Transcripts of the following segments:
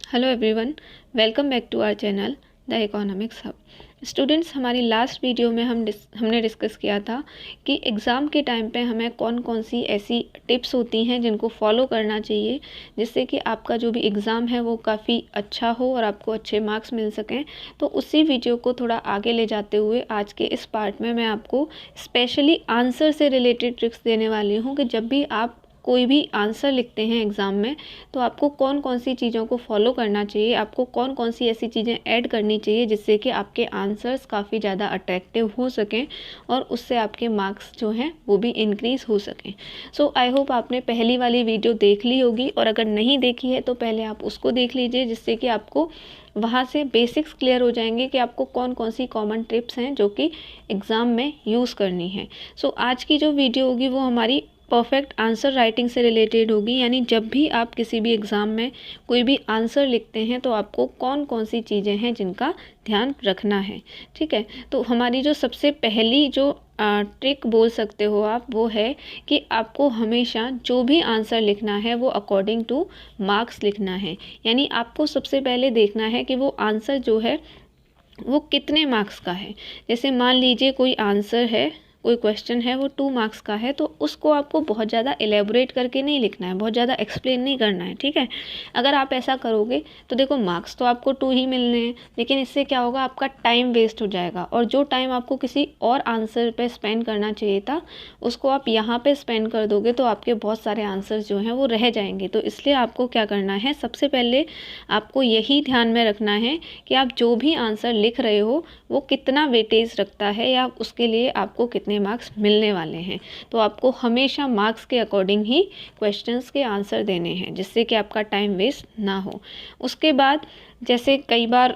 Hello everyone, welcome back to our channel the economics hub. Students, हमारी last video में हमने discuss किया था कि एग्ज़ाम के टाइम पे हमें कौन कौन सी ऐसी टिप्स होती हैं जिनको फॉलो करना चाहिए जिससे कि आपका जो भी एग्ज़ाम है वो काफ़ी अच्छा हो और आपको अच्छे मार्क्स मिल सकें। तो उसी वीडियो को थोड़ा आगे ले जाते हुए आज के इस पार्ट में मैं आपको स्पेशली आंसर से रिलेटेड ट्रिक्स देने वाली हूँ कि जब भी आप कोई भी आंसर लिखते हैं एग्ज़ाम में तो आपको कौन कौन सी चीज़ों को फॉलो करना चाहिए, आपको कौन कौन सी ऐसी चीज़ें ऐड करनी चाहिए जिससे कि आपके आंसर्स काफ़ी ज़्यादा अट्रैक्टिव हो सकें और उससे आपके मार्क्स जो हैं वो भी इंक्रीज़ हो सकें। सो आई होप आपने पहली वाली वीडियो देख ली होगी, और अगर नहीं देखी है तो पहले आप उसको देख लीजिए जिससे कि आपको वहाँ से बेसिक्स क्लियर हो जाएंगे कि आपको कौन कौन सी कॉमन टिप्स हैं जो कि एग्ज़ाम में यूज़ करनी है। सो आज की जो वीडियो होगी वो हमारी परफेक्ट आंसर राइटिंग से रिलेटेड होगी, यानी जब भी आप किसी भी एग्ज़ाम में कोई भी आंसर लिखते हैं तो आपको कौन कौन सी चीज़ें हैं जिनका ध्यान रखना है। ठीक है, तो हमारी जो सबसे पहली जो ट्रिक बोल सकते हो आप वो है कि आपको हमेशा जो भी आंसर लिखना है वो अकॉर्डिंग टू मार्क्स लिखना है। यानी आपको सबसे पहले देखना है कि वो आंसर जो है वो कितने मार्क्स का है। जैसे मान लीजिए कोई आंसर है, कोई क्वेश्चन है वो 2 मार्क्स का है, तो उसको आपको बहुत ज़्यादा एलेबोरेट करके नहीं लिखना है, बहुत ज़्यादा एक्सप्लेन नहीं करना है। ठीक है, अगर आप ऐसा करोगे तो देखो मार्क्स तो आपको 2 ही मिलने हैं, लेकिन इससे क्या होगा, आपका टाइम वेस्ट हो जाएगा और जो टाइम आपको किसी और आंसर पे स्पेंड करना चाहिए था उसको आप यहाँ पे स्पेंड कर दोगे तो आपके बहुत सारे आंसर्स जो हैं वो रह जाएंगे। तो इसलिए आपको क्या करना है, सबसे पहले आपको यही ध्यान में रखना है कि आप जो भी आंसर लिख रहे हो वो कितना वेटेज रखता है या उसके लिए आपको कितने मार्क्स मिलने वाले हैं। तो आपको हमेशा मार्क्स के अकॉर्डिंग ही क्वेश्चंस के आंसर देने हैं जिससे कि आपका टाइम वेस्ट ना हो। उसके बाद जैसे कई बार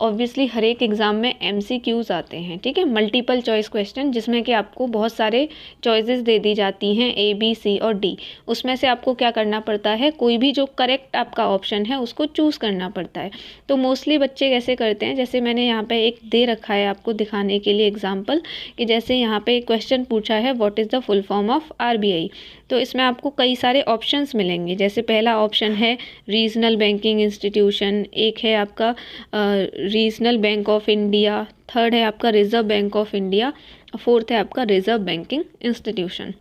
ऑब्वियसली हर एक एग्ज़ाम में MCQs आते हैं, ठीक है, मल्टीपल चॉइस क्वेश्चन, जिसमें कि आपको बहुत सारे चॉइसेस दे दी जाती हैं A B C और D। उसमें से आपको क्या करना पड़ता है, कोई भी जो करेक्ट आपका ऑप्शन है उसको चूज़ करना पड़ता है। तो मोस्टली बच्चे कैसे करते हैं, जैसे मैंने यहाँ पे एक दे रखा है आपको दिखाने के लिए एग्जाम्पल, कि जैसे यहाँ पे क्वेश्चन पूछा है what is the full form of RBI। तो इसमें आपको कई सारे ऑप्शंस मिलेंगे। जैसे पहला ऑप्शन है रीजनल बैंकिंग इंस्टीट्यूशन, एक है आपका regional bank of India, third है आपका reserve bank of India, fourth है आपका रिजर्व बैंकिंग इंस्टीट्यूशन।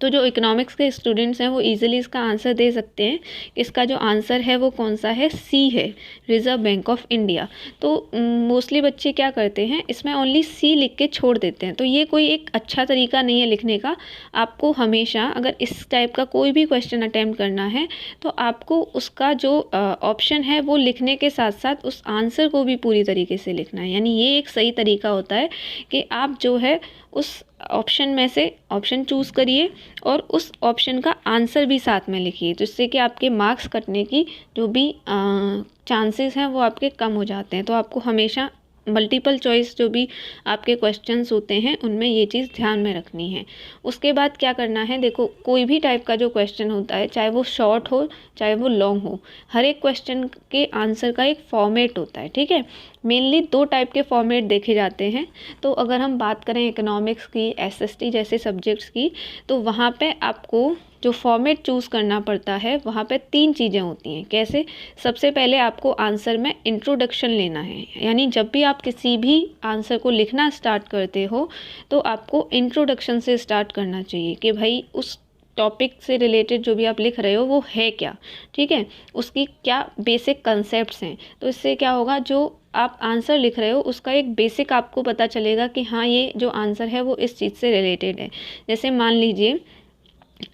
तो जो इकोनॉमिक्स के स्टूडेंट्स हैं वो इजीली इसका आंसर दे सकते हैं। इसका जो आंसर है वो कौन सा है, C है, रिजर्व बैंक ऑफ इंडिया। तो मोस्टली बच्चे क्या करते हैं, इसमें ओनली C लिख के छोड़ देते हैं। तो ये कोई एक अच्छा तरीका नहीं है लिखने का। आपको हमेशा अगर इस टाइप का कोई भी क्वेश्चन अटैम्प्ट करना है तो आपको उसका जो ऑप्शन है वो लिखने के साथ साथ उस आंसर को भी पूरी तरीके से लिखना है। यानी ये एक सही तरीका होता है कि आप जो है उस ऑप्शन में से ऑप्शन चूज़ करिए और उस ऑप्शन का आंसर भी साथ में लिखिए, जिससे कि आपके मार्क्स कटने की जो भी चांसेस हैं वो आपके कम हो जाते हैं। तो आपको हमेशा मल्टीपल चॉइस जो भी आपके क्वेश्चंस होते हैं उनमें ये चीज़ ध्यान में रखनी है। उसके बाद क्या करना है, देखो कोई भी टाइप का जो क्वेश्चन होता है, चाहे वो शॉर्ट हो चाहे वो लॉन्ग हो, हर एक क्वेश्चन के आंसर का एक फॉर्मेट होता है। ठीक है, मेनली 2 टाइप के फॉर्मेट देखे जाते हैं। तो अगर हम बात करें इकोनॉमिक्स की, SST जैसे सब्जेक्ट्स की, तो वहाँ पे आपको जो फॉर्मेट चूज़ करना पड़ता है वहाँ पे 3 चीज़ें होती हैं। कैसे, सबसे पहले आपको आंसर में इंट्रोडक्शन लेना है। यानी जब भी आप किसी भी आंसर को लिखना स्टार्ट करते हो तो आपको इंट्रोडक्शन से स्टार्ट करना चाहिए कि भाई उस टॉपिक से रिलेटेड जो भी आप लिख रहे हो वो है क्या, ठीक है, उसकी क्या बेसिक कंसेप्ट्स हैं। तो इससे क्या होगा, जो आप आंसर लिख रहे हो उसका एक बेसिक आपको पता चलेगा कि हाँ ये जो आंसर है वो इस चीज़ से रिलेटेड है। जैसे मान लीजिए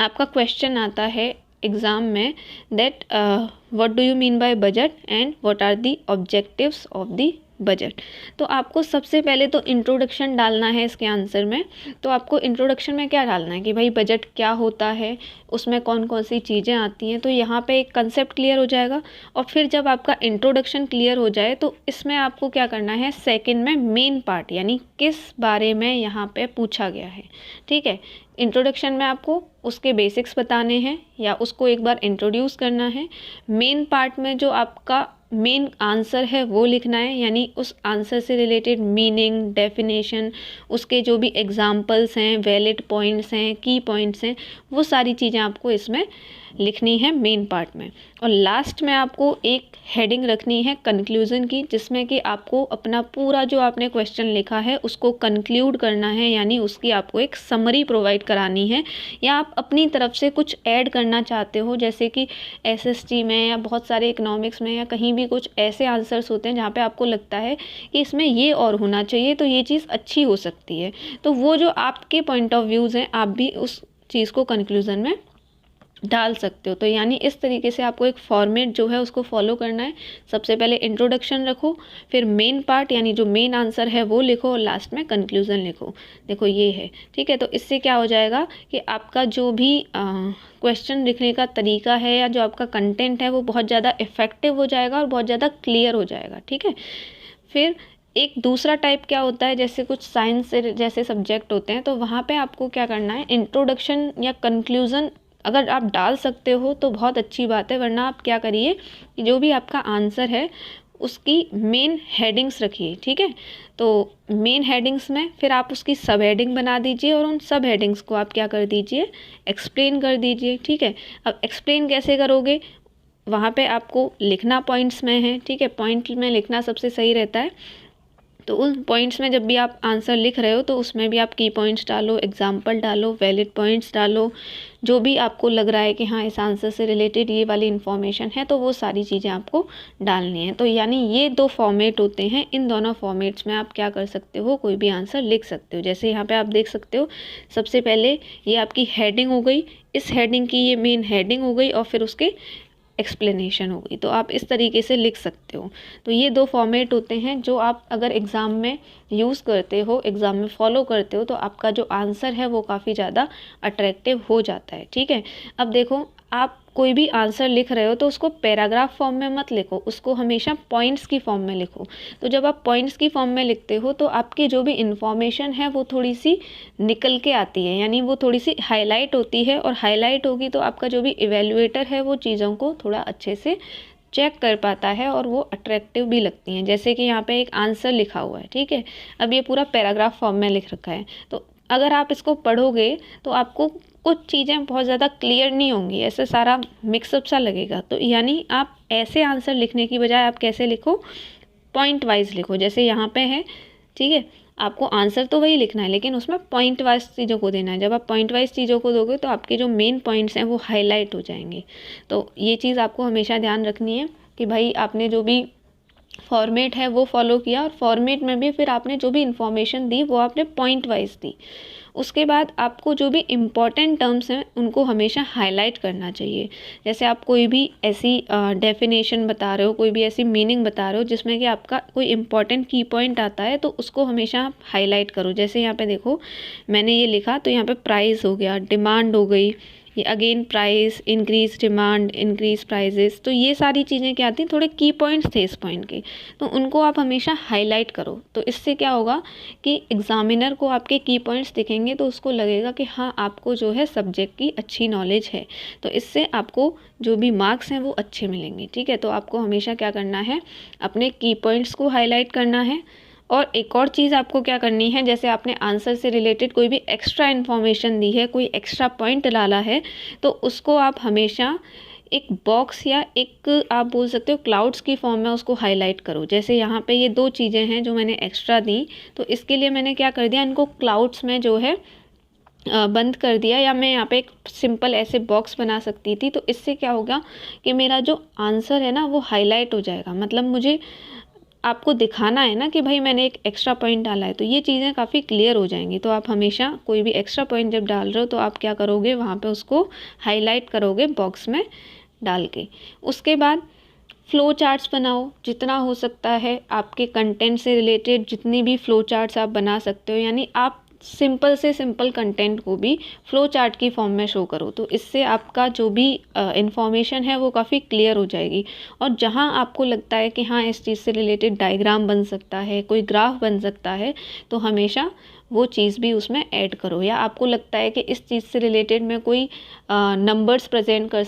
आपका क्वेश्चन आता है एग्ज़ाम में that what do you mean by budget and what are the objectives of the budget. तो आपको सबसे पहले तो इंट्रोडक्शन डालना है इसके आंसर में। तो आपको इंट्रोडक्शन में क्या डालना है कि भाई बजट क्या होता है, उसमें कौन कौन सी चीज़ें आती हैं। तो यहाँ पे एक कंसेप्ट क्लियर हो जाएगा। और फिर जब आपका इंट्रोडक्शन क्लियर हो जाए तो इसमें आपको क्या करना है, सेकंड में मेन पार्ट, यानी किस बारे में यहाँ पे पूछा गया है। ठीक है, इंट्रोडक्शन में आपको उसके बेसिक्स बताने हैं या उसको एक बार इंट्रोड्यूस करना है। मेन पार्ट में जो आपका मेन आंसर है वो लिखना है, यानी उस आंसर से रिलेटेड मीनिंग, डेफिनेशन, उसके जो भी एग्जांपल्स हैं, वैलिड पॉइंट्स हैं, की पॉइंट्स हैं, वो सारी चीज़ें आपको इसमें लिखनी है मेन पार्ट में, और लास्ट में आपको एक हेडिंग रखनी है कंक्लूज़न की, जिसमें कि आपको अपना पूरा जो आपने क्वेश्चन लिखा है उसको कंक्लूड करना है, यानी उसकी आपको एक समरी प्रोवाइड करानी है, या आप अपनी तरफ से कुछ ऐड करना चाहते हो, जैसे कि एसएसटी में या बहुत सारे इकोनॉमिक्स में या कहीं भी कुछ ऐसे आंसर्स होते हैं जहाँ पे आपको लगता है कि इसमें ये और होना चाहिए तो ये चीज़ अच्छी हो सकती है, तो वो जो आपके पॉइंट ऑफ व्यूज़ हैं आप भी उस चीज़ को कंक्लूज़न में डाल सकते हो। तो यानी इस तरीके से आपको एक फॉर्मेट जो है उसको फॉलो करना है। सबसे पहले इंट्रोडक्शन रखो, फिर मेन पार्ट यानी जो मेन आंसर है वो लिखो, और लास्ट में कंक्लूज़न लिखो। देखो ये है, ठीक है। तो इससे क्या हो जाएगा कि आपका जो भी क्वेश्चन लिखने का तरीका है या जो आपका कंटेंट है वो बहुत ज़्यादा इफ़ेक्टिव हो जाएगा और बहुत ज़्यादा क्लियर हो जाएगा, ठीक है। फिर एक दूसरा टाइप क्या होता है, जैसे कुछ साइंस से जैसे सब्जेक्ट होते हैं, तो वहाँ पे आपको क्या करना है, इंट्रोडक्शन या कंक्लूज़न अगर आप डाल सकते हो तो बहुत अच्छी बात है, वरना आप क्या करिए कि जो भी आपका आंसर है उसकी मेन हेडिंग्स रखिए, ठीक है। तो मेन हेडिंग्स में फिर आप उसकी सब हेडिंग बना दीजिए, और उन सब हेडिंग्स को आप क्या कर दीजिए, एक्सप्लेन कर दीजिए, ठीक है। अब एक्सप्लेन कैसे करोगे, वहाँ पे आपको लिखना पॉइंट्स में है, ठीक है। पॉइंट में लिखना सबसे सही रहता है। तो उन पॉइंट्स में जब भी आप आंसर लिख रहे हो तो उसमें भी आप की पॉइंट्स डालो, एग्जाम्पल डालो, वैलिड पॉइंट्स डालो, जो भी आपको लग रहा है कि हाँ इस आंसर से रिलेटेड ये वाली इन्फॉर्मेशन है, तो वो सारी चीज़ें आपको डालनी है। तो यानी ये दो फॉर्मेट होते हैं, इन दोनों फॉर्मेट्स में आप क्या कर सकते हो, कोई भी आंसर लिख सकते हो। जैसे यहाँ पे आप देख सकते हो, सबसे पहले ये आपकी हेडिंग हो गई, इस हेडिंग की ये मेन हेडिंग हो गई, और फिर उसके एक्सप्लेनेशन होगी। तो आप इस तरीके से लिख सकते हो। तो ये दो फॉर्मेट होते हैं जो आप अगर एग्ज़ाम में यूज़ करते हो, एग्ज़ाम में फॉलो करते हो, तो आपका जो आंसर है वो काफ़ी ज़्यादा अट्रैक्टिव हो जाता है, ठीक है। अब देखो, आप कोई भी आंसर लिख रहे हो तो उसको पैराग्राफ फॉर्म में मत लिखो, उसको हमेशा पॉइंट्स की फॉर्म में लिखो। तो जब आप पॉइंट्स की फॉर्म में लिखते हो तो आपकी जो भी इन्फॉर्मेशन है वो थोड़ी सी निकल के आती है, यानी वो थोड़ी सी हाईलाइट होती है, और हाईलाइट होगी तो आपका जो भी इवेल्युएटर है वो चीज़ों को थोड़ा अच्छे से चेक कर पाता है, और वो अट्रैक्टिव भी लगती हैं। जैसे कि यहाँ पे एक आंसर लिखा हुआ है, ठीक है। अब ये पूरा पैराग्राफ फॉर्म में लिख रखा है, तो अगर आप इसको पढ़ोगे तो आपको कुछ चीज़ें बहुत ज़्यादा क्लियर नहीं होंगी, ऐसे सारा मिक्सअप सा लगेगा। तो यानी आप ऐसे आंसर लिखने की बजाय आप कैसे लिखो, पॉइंट वाइज लिखो। जैसे यहाँ पे है, ठीक है, आपको आंसर तो वही लिखना है लेकिन उसमें पॉइंट वाइज चीज़ों को देना है। जब आप पॉइंट वाइज चीज़ों को दोगे तो आपके जो मेन पॉइंट्स हैं वो हाईलाइट हो जाएंगे। तो ये चीज़ आपको हमेशा ध्यान रखनी है कि भाई आपने जो भी फॉर्मेट है वो फॉलो किया, और फॉर्मेट में भी फिर आपने जो भी इंफॉर्मेशन दी वो आपने पॉइंट वाइज दी। उसके बाद आपको जो भी इम्पॉर्टेंट टर्म्स हैं उनको हमेशा हाईलाइट करना चाहिए। जैसे आप कोई भी ऐसी डेफिनेशन बता रहे हो, कोई भी ऐसी मीनिंग बता रहे हो जिसमें कि आपका कोई इम्पॉर्टेंट की पॉइंट आता है, तो उसको हमेशा आप हाईलाइट करो। जैसे यहाँ पे देखो, मैंने ये लिखा, तो यहाँ पे प्राइस हो गया, डिमांड हो गई, ये again price, increase demand, increase prices, तो ये सारी चीज़ें क्या आती हैं, थोड़े की पॉइंट्स थे इस पॉइंट के, तो उनको आप हमेशा हाईलाइट करो। तो इससे क्या होगा कि एग्ज़ामिनर को आपके की पॉइंट्स दिखेंगे तो उसको लगेगा कि हाँ आपको जो है सब्जेक्ट की अच्छी नॉलेज है, तो इससे आपको जो भी मार्क्स हैं वो अच्छे मिलेंगे, ठीक है। तो आपको हमेशा क्या करना है, अपने की पॉइंट्स को हाईलाइट करना है। और एक और चीज़ आपको क्या करनी है, जैसे आपने आंसर से रिलेटेड कोई भी एक्स्ट्रा इन्फॉर्मेशन दी है, कोई एक्स्ट्रा पॉइंट डाला है, तो उसको आप हमेशा एक बॉक्स या एक आप बोल सकते हो क्लाउड्स की फॉर्म में उसको हाईलाइट करो। जैसे यहाँ पे ये दो चीज़ें हैं जो मैंने एक्स्ट्रा दी, तो इसके लिए मैंने क्या कर दिया, इनको क्लाउड्स में जो है बंद कर दिया, या मैं यहाँ पे एक सिंपल ऐसे बॉक्स बना सकती थी। तो इससे क्या होगा कि मेरा जो आंसर है ना वो हाईलाइट हो जाएगा, मतलब मुझे आपको दिखाना है ना कि भाई मैंने एक एक्स्ट्रा पॉइंट डाला है, तो ये चीज़ें काफ़ी क्लियर हो जाएंगी। तो आप हमेशा कोई भी एक्स्ट्रा पॉइंट जब डाल रहे हो तो आप क्या करोगे, वहाँ पे उसको हाईलाइट करोगे बॉक्स में डाल के। उसके बाद फ़्लो चार्ट्स बनाओ, जितना हो सकता है आपके कंटेंट से रिलेटेड जितनी भी फ़्लो चार्ट्स आप बना सकते हो, यानी आप सिंपल से सिंपल कंटेंट को भी फ़्लो चार्ट की फॉर्म में शो करो। तो इससे आपका जो भी इन्फॉर्मेशन है वो काफ़ी क्लियर हो जाएगी। और जहाँ आपको लगता है कि हाँ इस चीज़ से रिलेटेड डायग्राम बन सकता है, कोई ग्राफ बन सकता है, तो हमेशा वो चीज़ भी उसमें ऐड करो। या आपको लगता है कि इस चीज़ से रिलेटेड मैं कोई नंबर्स प्रेजेंट कर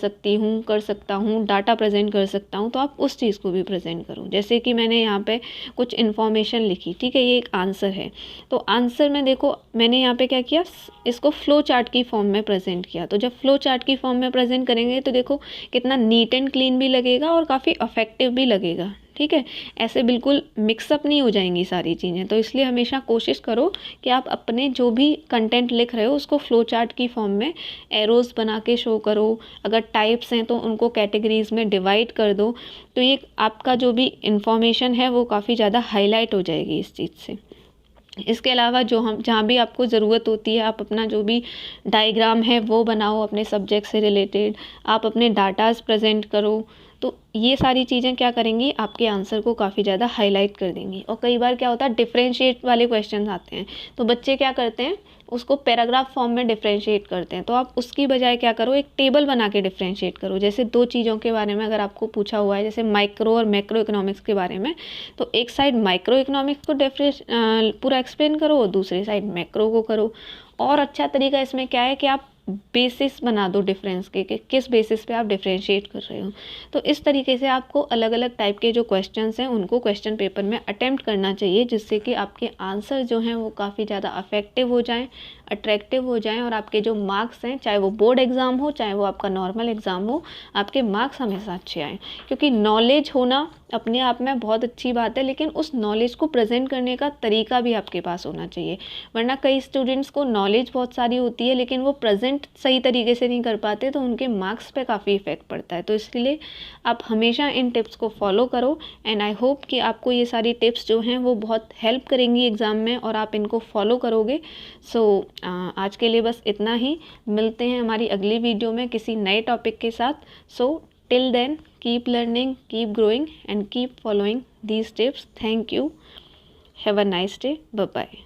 सकता हूँ, डाटा प्रेजेंट कर सकता हूँ, तो आप उस चीज़ को भी प्रेजेंट करो। जैसे कि मैंने यहाँ पे कुछ इन्फॉर्मेशन लिखी, ठीक है, ये एक आंसर है, तो आंसर में देखो मैंने यहाँ पे क्या किया, इसको फ्लो चार्ट की फॉर्म में प्रेजेंट किया। तो जब फ्लो चार्ट की फॉर्म में प्रेजेंट करेंगे तो देखो कितना नीट एंड क्लीन भी लगेगा और काफ़ी इफेक्टिव भी लगेगा, ठीक है। ऐसे बिल्कुल मिक्सअप नहीं हो जाएंगी सारी चीज़ें। तो इसलिए हमेशा कोशिश करो कि आप अपने जो भी कंटेंट लिख रहे हो उसको फ्लो चार्ट की फॉर्म में एरोज़ बना के शो करो। अगर टाइप्स हैं तो उनको कैटेगरीज़ में डिवाइड कर दो, तो ये आपका जो भी इंफॉर्मेशन है वो काफ़ी ज़्यादा हाईलाइट हो जाएगी इस चीज़ से। इसके अलावा जो हम जहाँ भी आपको ज़रूरत होती है, आप अपना जो भी डायग्राम है वो बनाओ अपने सब्जेक्ट से रिलेटेड, आप अपने डाटाज प्रेजेंट करो। तो ये सारी चीज़ें क्या करेंगी, आपके आंसर को काफ़ी ज़्यादा हाईलाइट कर देंगी। और कई बार क्या होता है, डिफरेंशिएट वाले क्वेश्चन आते हैं, तो बच्चे क्या करते हैं, उसको पैराग्राफ फॉर्म में डिफरेंशिएट करते हैं। तो आप उसकी बजाय क्या करो, एक टेबल बना के डिफरेंशिएट करो। जैसे दो चीज़ों के बारे में अगर आपको पूछा हुआ है, जैसे माइक्रो और मैक्रो इकोनॉमिक्स के बारे में, तो एक साइड माइक्रो इकोनॉमिक्स को पूरा एक्सप्लेन करो और दूसरी साइड मैक्रो को करो। और अच्छा तरीका इसमें क्या है कि आप बेसिस बना दो डिफरेंस के, कि किस बेसिस पे आप डिफरेंशिएट कर रहे हो। तो इस तरीके से आपको अलग अलग टाइप के जो क्वेश्चंस हैं उनको क्वेश्चन पेपर में अटेम्प्ट करना चाहिए, जिससे कि आपके आंसर जो हैं वो काफ़ी ज़्यादा अफेक्टिव हो जाएं, अट्रैक्टिव हो जाएं, और आपके जो मार्क्स हैं, चाहे वो बोर्ड एग्ज़ाम हो चाहे वो आपका नॉर्मल एग्ज़ाम हो, आपके मार्क्स हमेशा अच्छे आएँ। क्योंकि नॉलेज होना अपने आप में बहुत अच्छी बात है, लेकिन उस नॉलेज को प्रेजेंट करने का तरीका भी आपके पास होना चाहिए। वरना कई स्टूडेंट्स को नॉलेज बहुत सारी होती है लेकिन वो प्रेजेंट सही तरीके से नहीं कर पाते, तो उनके मार्क्स पे काफ़ी इफेक्ट पड़ता है। तो इसलिए आप हमेशा इन टिप्स को फॉलो करो, एंड आई होप कि आपको ये सारी टिप्स जो हैं वो बहुत हेल्प करेंगी एग्ज़ाम में और आप इनको फॉलो करोगे। सो आज के लिए बस इतना ही। मिलते हैं हमारी अगली वीडियो में किसी नए टॉपिक के साथ। सो till then, keep learning, keep growing, and keep following these tips. Thank you. Have a nice day. Bye bye.